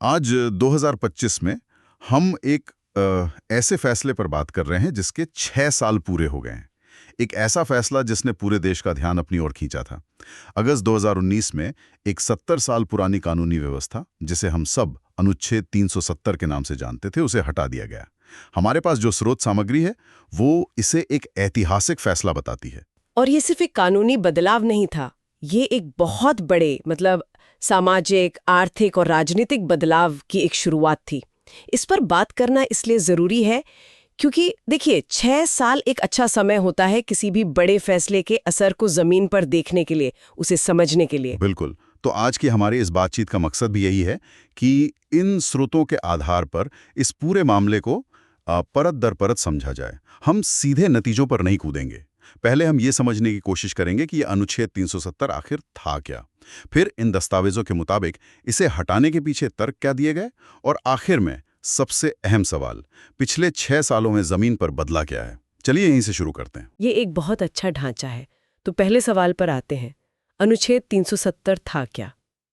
आज 2025 में हम एक ऐसे फैसले पर बात कर रहे हैं जिसके 6 साल पूरे हो गए हैं। एक ऐसा फैसला जिसने पूरे देश का ध्यान अपनी ओर खींचा था। अगस्त 2019 में एक 70 साल पुरानी कानूनी व्यवस्था, जिसे हम सब अनुच्छेद 370 के नाम से जानते थे, उसे हटा दिया गया। हमारे पास जो स्रोत सामग्री है वो इसे एक ऐतिहासिक फैसला बताती है। और ये सिर्फ एक कानूनी बदलाव नहीं था, ये एक बहुत बड़े सामाजिक, आर्थिक और राजनीतिक बदलाव की एक शुरुआत थी। इस पर बात करना इसलिए ज़रूरी है क्योंकि देखिए 6 साल एक अच्छा समय होता है किसी भी बड़े फैसले के असर को ज़मीन पर देखने के लिए, उसे समझने के लिए। बिल्कुल। तो आज की हमारी इस बातचीत का मकसद भी यही है कि इन स्रोतों के आधार पर इस पूरे मामले को परत दर परत समझा जाए। हम सीधे नतीजों पर नहीं कूदेंगे। पहले हम ये समझने की कोशिश करेंगे कि ये अनुच्छेद 370 आखिर था क्या। फिर इन दस्तावेजों के मुताबिक इसे हटाने के पीछे तर्क क्या दिए गए, और आखिर में सबसे अहम सवाल, पिछले 6 सालों में जमीन पर बदला क्या है। चलिए यहीं से शुरू करते हैं। ये एक बहुत अच्छा ढांचा है। तो पहले सवाल पर आते हैं, अनुच्छेद 370 था क्या?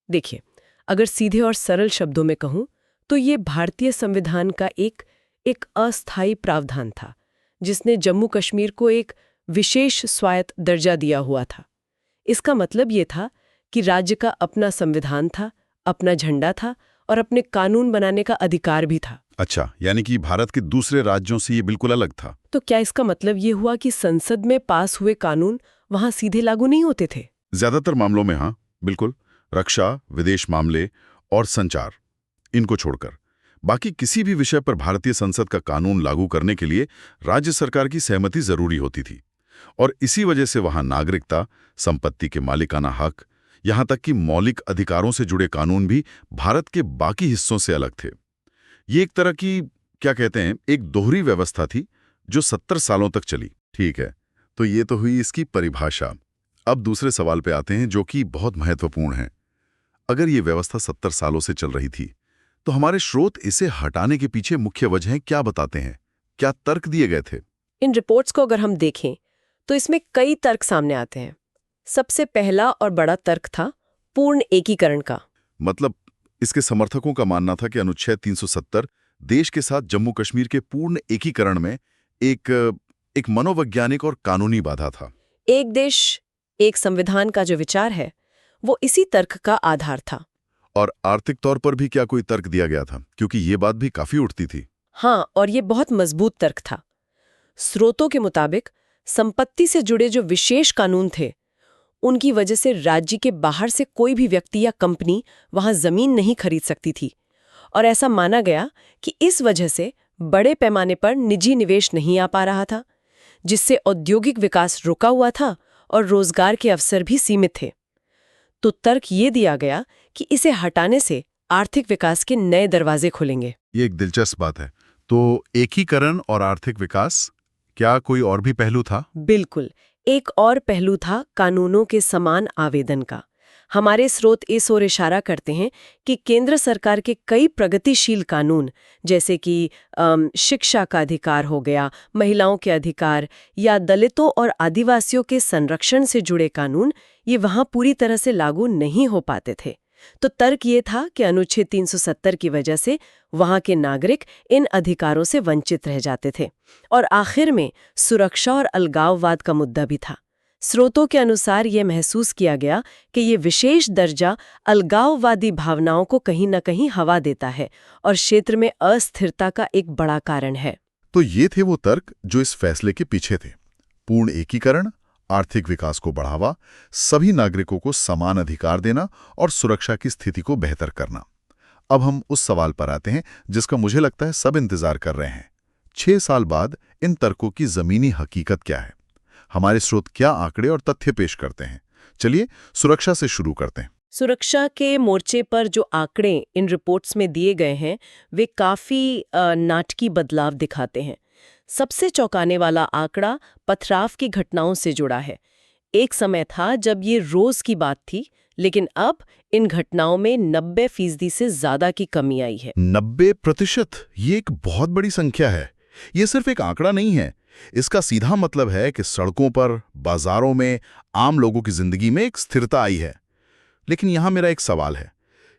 देखिए, अगर सीधे और सरल शब्दों में कहूं तो ये भारतीय संविधान का एक अस्थायी प्रावधान था जिसने जम्मू कश्मीर को एक विशेष स्वायत्त दर्जा दिया हुआ था। इसका मतलब ये था कि राज्य का अपना संविधान था, अपना झंडा था और अपने कानून बनाने का अधिकार भी था। अच्छा, यानी कि भारत के दूसरे राज्यों से ये बिल्कुल अलग था। तो क्या इसका मतलब ये हुआ कि संसद में पास हुए कानून वहां सीधे लागू नहीं होते थे? ज्यादातर मामलों में हाँ, बिल्कुल। रक्षा, विदेश मामले और संचार, इनको छोड़कर बाकी किसी भी विषय पर भारतीय संसद का कानून लागू करने के लिए राज्य सरकार की सहमति जरूरी होती थी। और इसी वजह से वहां नागरिकता, संपत्ति के मालिकाना हक, यहां तक कि मौलिक अधिकारों से जुड़े कानून भी भारत के बाकी हिस्सों से अलग थे। ये एक तरह की, क्या कहते हैं, एक दोहरी व्यवस्था थी जो 70 सालों तक चली। ठीक है, तो ये तो हुई इसकी परिभाषा। अब दूसरे सवाल पे आते हैं जो कि बहुत महत्वपूर्ण है। अगर ये व्यवस्था 70 सालों से चल रही थी तो हमारे स्रोत इसे हटाने के पीछे मुख्य वजहें क्या बताते हैं? क्या तर्क दिए गए थे? इन रिपोर्ट्स को अगर हम देखें तो इसमें कई तर्क सामने आते हैं। सबसे पहला और बड़ा तर्क था पूर्ण एकीकरण का। मतलब इसके समर्थकों का मानना था कि अनुच्छेद 370 देश के साथ जम्मू कश्मीर के पूर्ण एकीकरण में एक मनोवैज्ञानिक और कानूनी बाधा था। एक देश एक संविधान का जो विचार है वो इसी तर्क का आधार था। और आर्थिक तौर पर भी क्या कोई तर्क दिया गया था? क्योंकि ये बात भी काफी उठती थी। हाँ, और ये बहुत मजबूत तर्क था। स्रोतों के मुताबिक संपत्ति से जुड़े जो विशेष कानून थे उनकी वजह से राज्य के बाहर से कोई भी व्यक्ति या कंपनी वहां जमीन नहीं खरीद सकती थी। और ऐसा माना गया कि इस वजह से बड़े पैमाने पर निजी निवेश नहीं आ पा रहा था, जिससे औद्योगिक विकास रुका हुआ था और रोजगार के अवसर भी सीमित थे। तो तर्क ये दिया गया कि इसे हटाने से आर्थिक विकास के नए दरवाजे खुलेंगे। ये एक दिलचस्प बात है। तो एकीकरण और आर्थिक विकास, क्या कोई और भी पहलू था? बिल्कुल, एक और पहलू था कानूनों के समान आवेदन का। हमारे स्रोत इस ओर इशारा करते हैं कि केंद्र सरकार के कई प्रगतिशील कानून, जैसे कि शिक्षा का अधिकार हो गया, महिलाओं के अधिकार या दलितों और आदिवासियों के संरक्षण से जुड़े कानून, ये वहां पूरी तरह से लागू नहीं हो पाते थे। तो तर्क ये था कि अनुच्छेद 370 की वजह से वहां के नागरिक इन अधिकारों से वंचित रह जाते थे। और आखिर में सुरक्षा और अलगाववाद का मुद्दा भी था। स्रोतों के अनुसार यह महसूस किया गया कि ये विशेष दर्जा अलगाववादी भावनाओं को कहीं न कहीं हवा देता है और क्षेत्र में अस्थिरता का एक बड़ा कारण है। तो ये थे वो तर्क जो इस फैसले के पीछे थे। पूर्ण एकीकरण, आर्थिक विकास को बढ़ावा, सभी नागरिकों को समान अधिकार देना और सुरक्षा की स्थिति को बेहतर करना। अब हम उस सवाल पर आते हैं जिसका मुझे लगता है सब इंतजार कर रहे हैं। 6 साल बाद इन तर्कों की जमीनी हकीकत क्या है? हमारे स्रोत क्या आंकड़े और तथ्य पेश करते हैं? चलिए सुरक्षा से शुरू करते हैं। सुरक्षा के मोर्चे पर जो आंकड़े इन रिपोर्ट्स में दिए गए हैं वे काफी नाटकीय बदलाव दिखाते हैं। सबसे चौंकाने वाला आंकड़ा पथराव की घटनाओं से जुड़ा है। एक समय था जब ये रोज की बात थी, लेकिन अब इन घटनाओं में 90% से ज्यादा की कमी आई है। 90%? ये एक बहुत बड़ी संख्या है। ये सिर्फ एक आंकड़ा नहीं है, इसका सीधा मतलब है कि सड़कों पर, बाजारों में, आम लोगों की जिंदगी में एक स्थिरता आई है। लेकिन यहां मेरा एक सवाल है,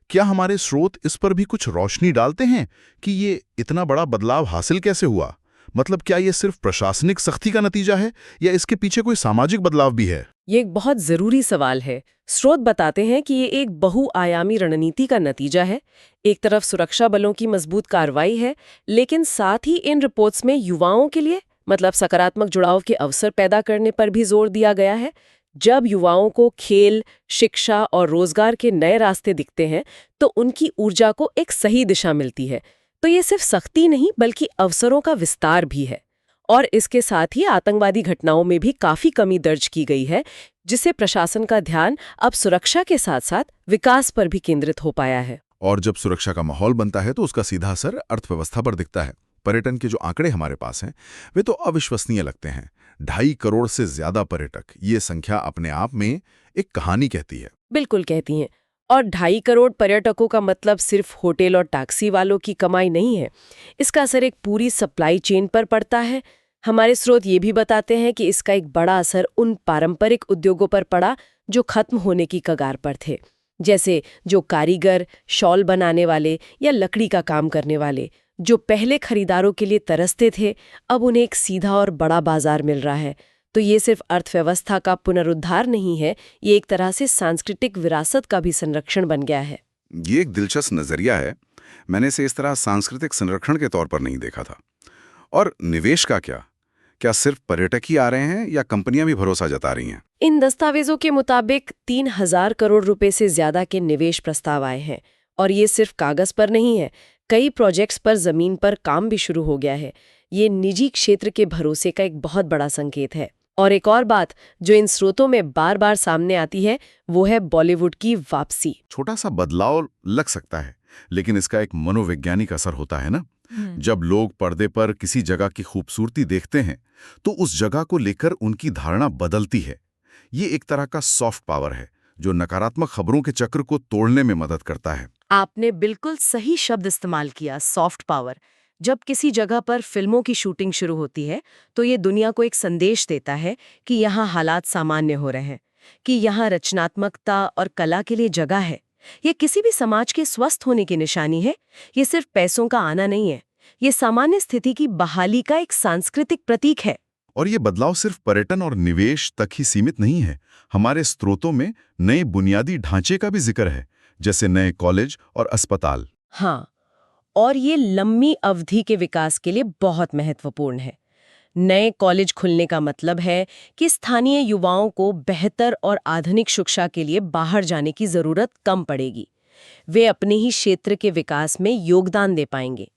क्या हमारे स्रोत इस पर भी कुछ रोशनी डालते हैं कि ये इतना बड़ा बदलाव हासिल कैसे हुआ? मतलब क्या ये सिर्फ प्रशासनिक सख्ती का नतीजा है या इसके पीछे कोई सामाजिक बदलाव भी है? ये एक बहुत जरूरी सवाल है। स्रोत बताते हैं कि ये एक बहुआयामी रणनीति का नतीजा है। एक तरफ सुरक्षा बलों की मजबूत कार्रवाई है, लेकिन साथ ही इन रिपोर्ट्स में युवाओं के लिए मतलब सकारात्मक जुड़ाव के अवसर पैदा करने पर भी जोर दिया गया है। जब युवाओं को खेल, शिक्षा और रोजगार के नए रास्ते दिखते हैं, तो उनकी ऊर्जा को एक सही दिशा मिलती है। तो ये सिर्फ सख्ती नहीं बल्कि अवसरों का विस्तार भी है। और इसके साथ ही आतंकवादी घटनाओं में भी काफी कमी दर्ज की गई है, जिससे प्रशासन का ध्यान अब सुरक्षा के साथ साथ विकास पर भी केंद्रित हो पाया है। और जब सुरक्षा का माहौल बनता है तो उसका सीधा असर अर्थव्यवस्था पर दिखता है। पर्यटन के जो आंकड़े हमारे पास हैं वे तो अविश्वसनीय लगते हैं। 2.5 करोड़ से ज्यादा पर्यटक, ये संख्या अपने आप में एक कहानी कहती है। बिल्कुल कहती हैं। और 2.5 करोड़ पर्यटकों का मतलब सिर्फ होटल और टैक्सी वालों की कमाई नहीं है। इसका असर एक पूरी सप्लाई चेन पर पड़ता है। हमारे स्रोत ये भी बताते हैं कि इसका एक बड़ा असर उन पारंपरिक उद्योगों पर पड़ा जो खत्म होने की कगार पर थे, जैसे जो कारीगर, शॉल बनाने वाले या लकड़ी का काम करने वाले, जो पहले खरीदारों के लिए तरसते थे, अब उन्हें एक सीधा और बड़ा बाजार मिल रहा है। तो ये सिर्फ अर्थव्यवस्था का पुनरुद्धार नहीं है, ये एक तरह से सांस्कृतिक विरासत का भी संरक्षण बन गया है। ये एक दिलचस्प नजरिया है। मैंने इसे इस तरह सांस्कृतिक संरक्षण के तौर पर नहीं देखा था। और निवेश का क्या? क्या सिर्फ पर्यटक ही आ रहे हैं या कंपनियां भी भरोसा जता रही हैं? इन दस्तावेजों के मुताबिक 3,000 करोड़ रुपए से ज्यादा के निवेश प्रस्ताव आए हैं। और ये सिर्फ कागज पर नहीं है, कई प्रोजेक्ट्स पर जमीन पर काम भी शुरू हो गया है। ये निजी क्षेत्र के भरोसे का एक बहुत बड़ा संकेत है। और एक और बात जो इन स्रोतों में बार बार सामने आती है, वो है बॉलीवुड की वापसी। छोटा सा बदलाव लग सकता है, लेकिन इसका एक मनोवैज्ञानिक असर होता है ना। जब लोग पर्दे पर किसी जगह की खूबसूरती देखते हैं तो उस जगह को लेकर उनकी धारणा बदलती है। ये एक तरह का सॉफ्ट पावर है जो नकारात्मक खबरों के चक्र को तोड़ने में मदद करता है। आपने बिल्कुल सही शब्द इस्तेमाल किया, सॉफ्ट पावर। जब किसी जगह पर फिल्मों की शूटिंग शुरू होती है तो ये दुनिया को एक संदेश देता है कि यहाँ हालात सामान्य हो रहे हैं, कि यहाँ रचनात्मकता और कला के लिए जगह है। ये किसी भी समाज के स्वस्थ होने की निशानी है। ये सिर्फ पैसों का आना नहीं है, ये सामान्य स्थिति की बहाली का एक सांस्कृतिक प्रतीक है। और ये बदलाव सिर्फ पर्यटन और निवेश तक ही सीमित नहीं है। हमारे स्रोतों में नए बुनियादी ढांचे का भी जिक्र है, जैसे नए कॉलेज और अस्पताल। हाँ, और ये लंबी अवधि के विकास के लिए बहुत महत्वपूर्ण है। नए कॉलेज खुलने का मतलब है कि स्थानीय युवाओं को बेहतर और आधुनिक शिक्षा के लिए बाहर जाने की जरूरत कम पड़ेगी। वे अपने ही क्षेत्र के विकास में योगदान दे पाएंगे।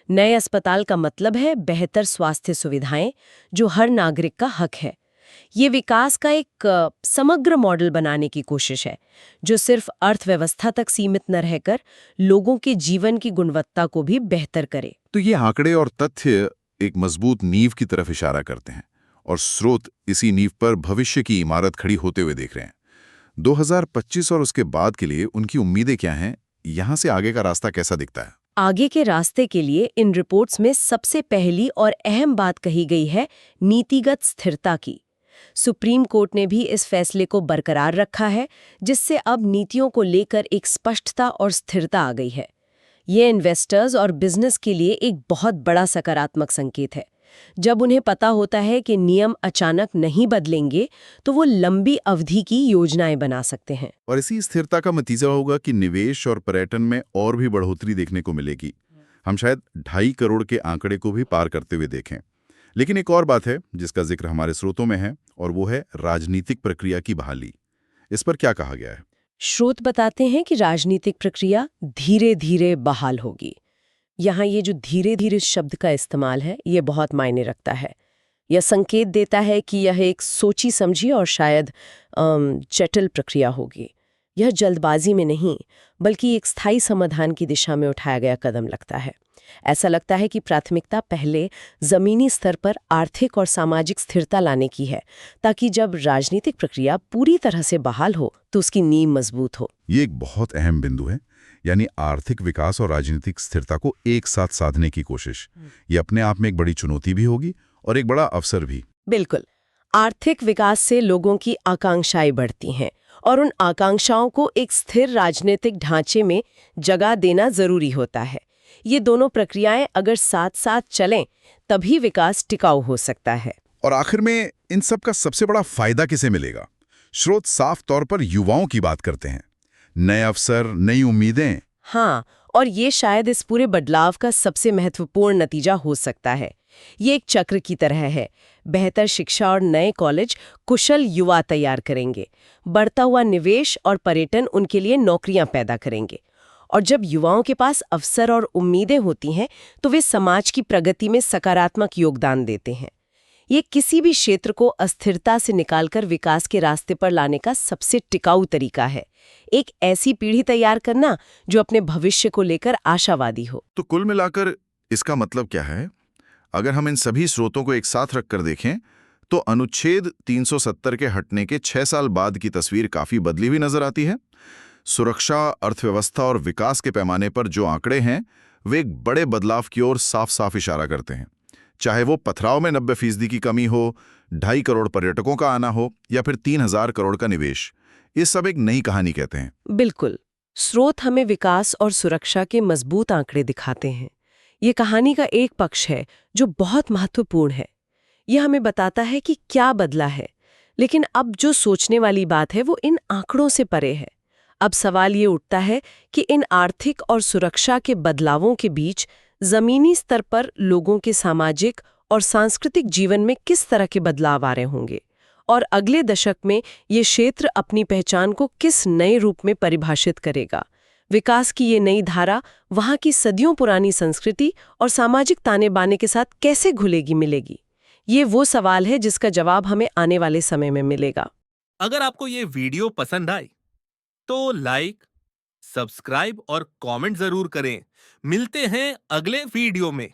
नए अस्पताल का मतलब है बेहतर स्वास्थ्य सुविधाएं, जो हर नागरिक का हक है। ये विकास का एक समग्र मॉडल बनाने की कोशिश है, जो सिर्फ अर्थव्यवस्था तक सीमित न रहकर लोगों के जीवन की गुणवत्ता को भी बेहतर करे। तो ये आंकड़े और तथ्य एक मजबूत नींव की तरफ इशारा करते हैं, और स्रोत इसी नींव पर भविष्य की इमारत खड़ी होते हुए देख रहे हैं। 2025 और उसके बाद के लिए उनकी उम्मीदें क्या हैं? यहाँ से आगे का रास्ता कैसा दिखता है? आगे के रास्ते के लिए इन रिपोर्ट्स में सबसे पहली और अहम बात कही गई है नीतिगत स्थिरता की। सुप्रीम कोर्ट ने भी इस फैसले को बरकरार रखा है, जिससे अब नीतियों को लेकर एक स्पष्टता और स्थिरता आ गई है। ये इन्वेस्टर्स और बिजनेस के लिए एक बहुत बड़ा सकारात्मक संकेत है। जब उन्हें पता होता है कि नियम अचानक नहीं बदलेंगे, तो वो लंबी अवधि की योजनाएं बना सकते हैं। और इसी स्थिरता का नतीजा होगा कि निवेश और पर्यटन में और भी बढ़ोतरी देखने को मिलेगी। हम शायद 2.5 करोड़ के आंकड़े को भी पार करते हुए देखें। लेकिन एक और बात है जिसका जिक्र हमारे स्रोतों में है, और वो है राजनीतिक प्रक्रिया की बहाली। इस पर क्या कहा गया है? स्रोत बताते हैं कि राजनीतिक प्रक्रिया धीरे धीरे बहाल होगी। यहाँ ये जो धीरे धीरे शब्द का इस्तेमाल है, ये बहुत मायने रखता है। यह संकेत देता है कि यह एक सोची समझी और शायद जटिल प्रक्रिया होगी। यह जल्दबाजी में नहीं, बल्कि एक स्थायी समाधान की दिशा में उठाया गया कदम लगता है। ऐसा लगता है कि प्राथमिकता पहले जमीनी स्तर पर आर्थिक और सामाजिक स्थिरता लाने की है, ताकि जब राजनीतिक प्रक्रिया पूरी तरह से बहाल हो तो उसकी नींव मजबूत हो। ये एक बहुत अहम बिंदु है, यानी आर्थिक विकास और राजनीतिक स्थिरता को एक साथ साधने की कोशिश। ये अपने आप में एक बड़ी चुनौती भी होगी और एक बड़ा अवसर भी। बिल्कुल। आर्थिक विकास से लोगों की आकांक्षाएं बढ़ती हैं और उन आकांक्षाओं को एक स्थिर राजनीतिक ढांचे में जगह देना जरूरी होता है। ये दोनों प्रक्रियाएं अगर साथ साथ चलें तभी विकास टिकाऊ हो सकता है। और आखिर में इन सब का सबसे बड़ा फायदा किसे मिलेगा? स्रोत साफ तौर पर युवाओं की बात करते हैं। नए अवसर, नई उम्मीदें। हाँ, और ये शायद इस पूरे बदलाव का सबसे महत्वपूर्ण नतीजा हो सकता है। ये एक चक्र की तरह है। बेहतर शिक्षा और नए कॉलेज कुशल युवा तैयार करेंगे। बढ़ता हुआ निवेश और पर्यटन उनके लिए नौकरियां पैदा करेंगे। और जब युवाओं के पास अवसर और उम्मीदें होती हैं, तो वे समाज की प्रगति में सकारात्मक योगदान देते हैं। ये किसी भी क्षेत्र को अस्थिरता से निकालकर विकास के रास्ते पर लाने का सबसे टिकाऊ तरीका है। एक ऐसी पीढ़ी तैयार करना जो अपने भविष्य को लेकर आशावादी हो। तो कुल मिलाकर इसका मतलब क्या है? अगर हम इन सभी स्रोतों को एक साथ रखकर देखें, तो अनुच्छेद 370 के हटने के 6 साल बाद की तस्वीर काफी बदली हुई नजर आती है। सुरक्षा, अर्थव्यवस्था और विकास के पैमाने पर जो आंकड़े हैं, वे एक बड़े बदलाव की ओर साफ साफ इशारा करते हैं। चाहे वो पथराव में 90% की कमी हो, 2.5 करोड़ पर्यटकों का आना हो, या फिर 3,000 करोड़ का निवेश, ये सब एक नई कहानी कहते हैं। बिल्कुल। स्रोत हमें विकास और सुरक्षा के मजबूत आंकड़े दिखाते हैं। ये कहानी का एक पक्ष है जो बहुत महत्वपूर्ण है। यह हमें बताता है कि क्या बदला है। लेकिन अब जो सोचने वाली बात है वो इन आंकड़ों से परे है। अब सवाल ये उठता है कि इन आर्थिक और सुरक्षा के बदलावों के बीच जमीनी स्तर पर लोगों के सामाजिक और सांस्कृतिक जीवन में किस तरह के बदलाव आ रहे होंगे, और अगले दशक में ये क्षेत्र अपनी पहचान को किस नए रूप में परिभाषित करेगा। विकास की ये नई धारा वहाँ की सदियों पुरानी संस्कृति और सामाजिक ताने बाने के साथ कैसे घुलेगी मिलेगी? ये वो सवाल है जिसका जवाब हमें आने वाले समय में मिलेगा। अगर आपको ये वीडियो पसंद आई तो लाइक, सब्सक्राइब और कमेंट जरूर करें। मिलते हैं अगले वीडियो में।